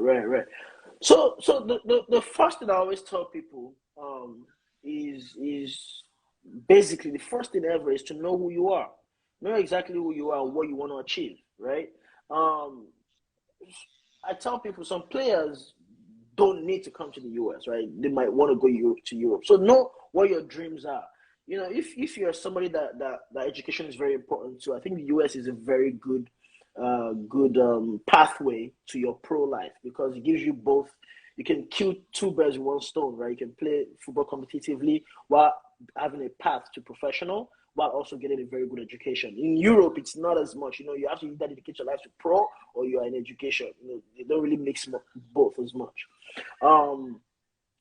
right. So the first thing I always tell people is basically the first thing ever is to know who you are, know exactly who you are and what you want to achieve, right? Um, I tell people some players don't need to come to the US, right? They might want to go to Europe. So know what your dreams are. You know, if you're somebody that education is very important to, I think the US is a very good pathway to your pro life because it gives you both. You can kill two birds with one stone, right? You can play football competitively while having a path to professional, while also getting a very good education. In Europe, it's not as much. You know, you have to either dedicate your life to pro or you are in education. You know, they don't really mix both as much. Um,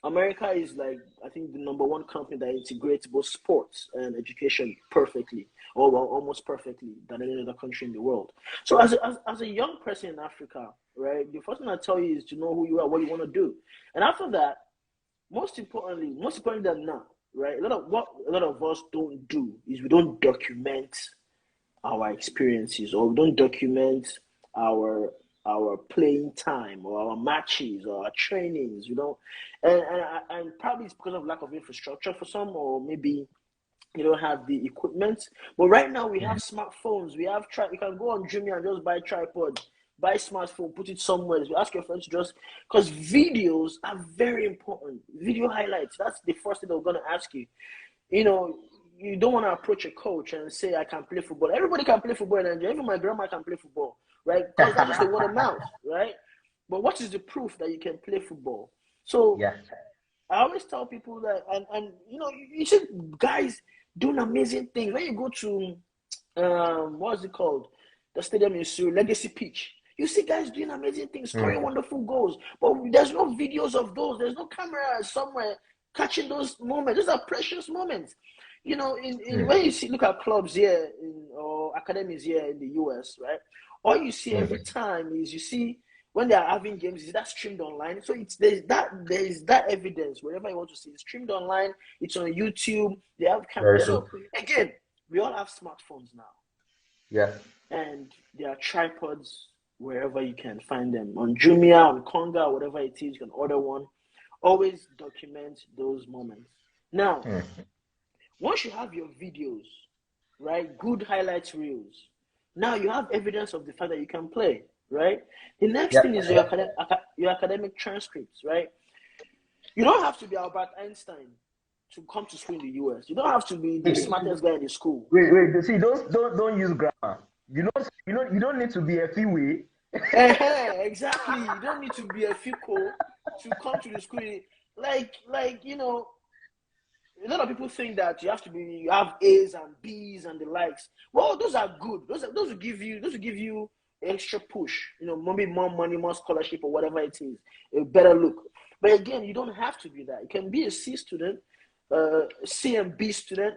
America is like I think the number one company that integrates both sports and education perfectly, or well, almost perfectly than any other country in the world. So as a young person in Africa, right, the first thing I tell you is to know who you are, what you want to do, and after that, most importantly than now, right, a lot of us don't do is we don't document our experiences or we don't document our our playing time or our matches or our trainings, you know, and probably it's because of lack of infrastructure for some, or maybe you don't have the equipment. But right now we have smartphones. We have you can go on Jumia and just buy a tripod, buy a smartphone, put it somewhere. You ask your friends to just because videos are very important. Video highlights. That's the first thing they're gonna ask you. You know, you don't want to approach a coach and say I can play football. Everybody can play football in Nigeria. Even my grandma can play football, right? Because that's just the word of mouth, right? But what is the proof that you can play football? So Yeah. I always tell people that, and you know, you see guys doing amazing things. When you go to what's it called? The stadium in Surrey, Legacy Pitch. You see guys doing amazing things, scoring Mm. wonderful goals, but there's no videos of those. There's no camera somewhere catching those moments. Those are precious moments. You know, in when Mm. you see look at clubs here or academies here in the US, right? All you see every Mm. time is you see when they are having games, is that streamed online? So it's there is that evidence wherever you want to see it streamed online. It's on YouTube. They have Very you know, true. again, we all have smartphones now, Yeah. and there are tripods wherever you can find them on Jumia, on Konga, whatever it is. You can order one. Always document those moments. Now, Mm. once you have your videos, right, good highlights reels, now you have evidence of the fact that you can play, right? The next Yeah. thing is your academic transcripts, right? You don't have to be Albert Einstein to come to school in the US. You don't have to be the smartest guy in the school. Wait. See, don't use grammar. You don't need to be a few way. Exactly. You don't need to be a FICO to come to the school. Like you know, a lot of people think that you have A's and B's and the likes. Well, those are good. Those will give you extra push. You know, maybe more money, more scholarship, or whatever it is, a better look. But again, you don't have to be that. You can be a C student, C and B student,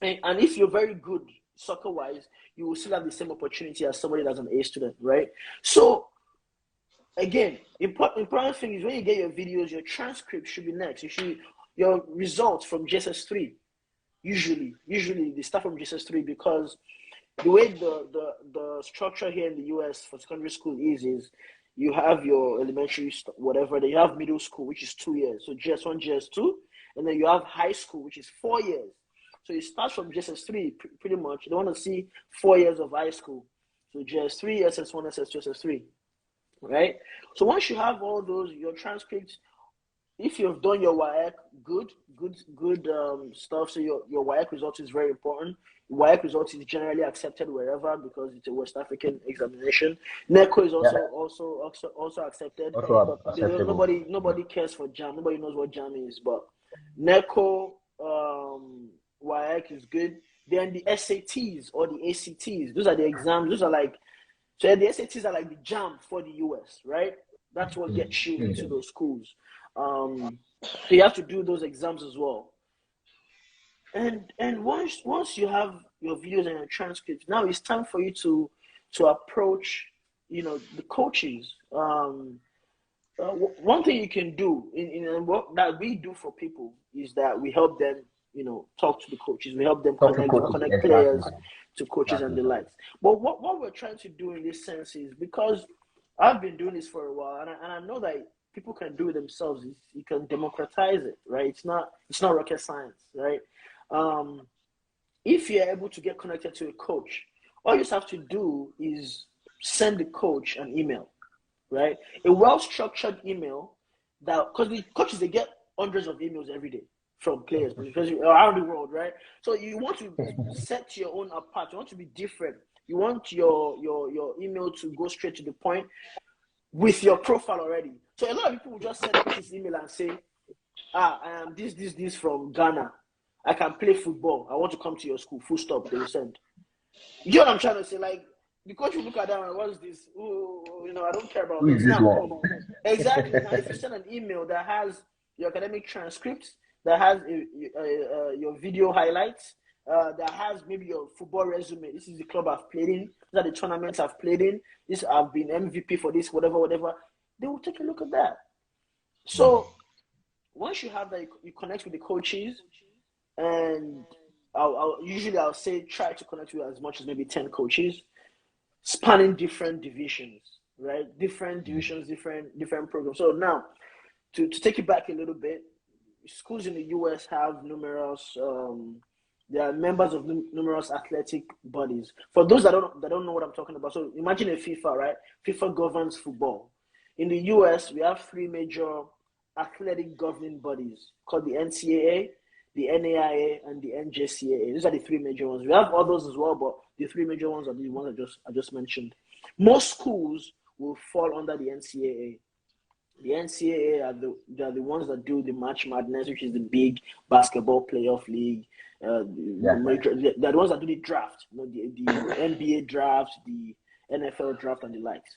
and if you're very good soccer wise, you will still have the same opportunity as somebody that's an A student, right? So again, important thing is when you get your videos, your transcript should be next. Your results from JSS3 usually they start from JSS3 because the way the structure here in the US for secondary school is you have your elementary whatever, then you have middle school which is 2 years, so JS1, JS2, and then you have high school which is 4 years. So it starts from JSS3 pretty much. They want to see 4 years of high school, so JS3, SS1, SS2, SS3, right? So once you have all those, your transcripts, if you've done your WAEC, good stuff. So your WAEC result is very important. WAEC result is generally accepted wherever because it's a West African examination. NECO is Yeah. also accepted, Also but acceptable. nobody cares for JAM. Nobody knows what JAM is, but NECO, WAEC is good. Then the SATs or the ACTs, those are the exams. Those are like so the SATs are like the jam for the US, right? That's what Mm. gets you into Mm. those schools. So you have to do those exams as well. And once you have your videos and your transcripts, now it's time for you to approach, you know, the coaches. One thing you can do in what that we do for people is that we help them, you know, talk to the coaches. We help them Talk to coaches. connect Exactly. players to coaches and Exactly. the likes. But what we're trying to do in this sense is because I've been doing this for a while, and I know that people can do it themselves. You can democratize it, right? It's not rocket science, right? Um, if you're able to get connected to a coach, all you just have to do is send the coach an email, right? A well-structured email that, because the coaches, they get hundreds of emails every day from players because around the world, right? So you want to set your own apart. You want to be different. You want your email to go straight to the point with your profile already. So a lot of people will just send coaches email and say, I am this from Ghana. I can play football. I want to come to your school. Full stop. They will send. You know what I'm trying to say? Like, the coach will look at that and what is this? Oh, I don't care about Who is this. this Now, one? exactly. Now, if you send an email that has your academic transcripts, that has your video highlights, that has maybe your football resume. This is the club I've played in. These are the tournaments I've played in. This I've been MVP for this, whatever. They will take a look at that. So once you have that, you connect with the coaches, and I'll say try to connect with as much as maybe 10 coaches, spanning different divisions, right? Different divisions, different programs. So now, to take it back a little bit, schools in the US have numerous. They are members of numerous athletic bodies. For those that don't know what I'm talking about, so imagine a FIFA, right? FIFA governs football. In the US, we have three major athletic governing bodies called the NCAA, the NAIA, and the NJCAA. These are the three major ones. We have others as well, but the three major ones are the ones I just mentioned. Most schools will fall under the NCAA. The NCAA are the ones that do the March Madness, which is the big basketball playoff league. They're the ones that do the draft, the NBA draft, the NFL draft, and the likes.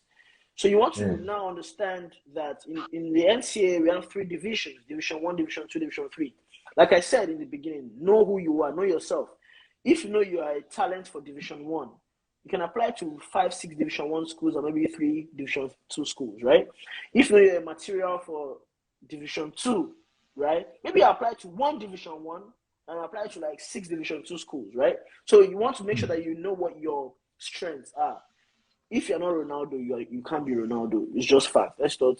So you want to now understand that in the NCAA, we have three divisions: Division 1, Division 2, Division 3. Like I said in the beginning, know who you are, know yourself. If you know you are a talent for Division 1, you can apply to 5, 6 Division 1 schools or maybe 3 Division 2 schools, right? If you know you're a material for Division 2, right? Maybe apply to 1 Division 1 and apply to like 6 Division 2 schools, right? So you want to make sure that you know what your strengths are. If you're not Ronaldo, you can't be Ronaldo. It's just fact. That's not,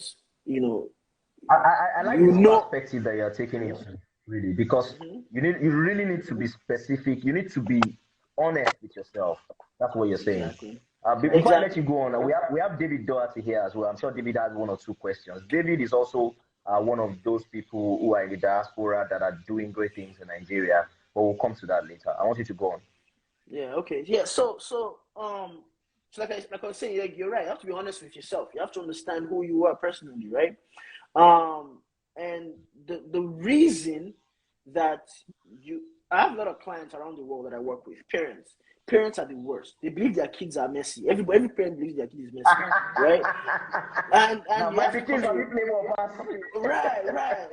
I like this perspective that you're taking into, really, because you really need to be specific. You need to be honest with yourself. That's what you're saying. Exactly. Before I let you go on, we have David Doherty here as well. I'm sure David has 1 or 2 questions. David is also one of those people who are in the diaspora that are doing great things in Nigeria. But we'll come to that later. I want you to go on. Yeah. Okay. Yeah. So like I was saying, you're right. You have to be honest with yourself. You have to understand who you are personally, right? And the reason that I have a lot of clients around the world that I work with, parents. Parents are the worst. They believe their kids are messy. Every parent believes their kid is messy, right? And you have to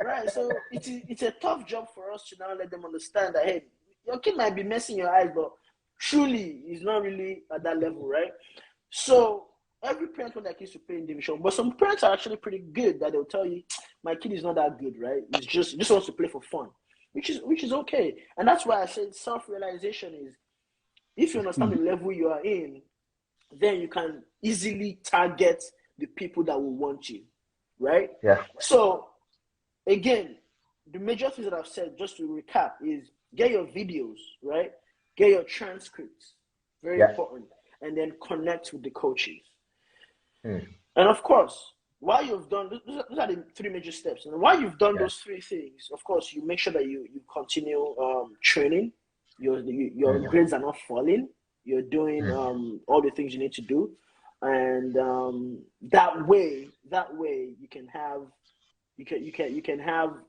right. So it's a tough job for us to now let them understand that, hey, your kid might be messy in your eyes, but truly is not really at that level, right? So every parent wants their kids to play in division, but some parents are actually pretty good that they'll tell you, my kid is not that good, right? He just wants to play for fun, which is okay. And that's why I said self-realization is, if you understand the level you are in, then you can easily target the people that will want you, right? Yeah. So again, the major things that I've said, just to recap, is get your videos, right? Get your transcripts, very important, and then connect with the coaches. And of course, while you've done, those are the 3 major steps. And while you've done those 3 things, of course, you make sure that you continue training. Your grades are not falling. You're doing all the things you need to do, and that way you can have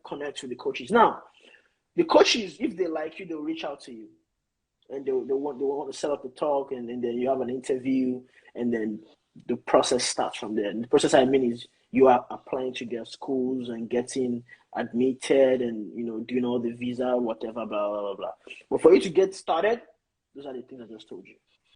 connect with the coaches. Now, the coaches, if they like you, they'll reach out to you, and they want to set up a talk, and then you have an interview, and then the process starts from there. And the process I mean is you are applying to their schools and getting admitted, and doing all the visa, whatever, blah blah blah blah. But for you to get started, those are the things I just told you.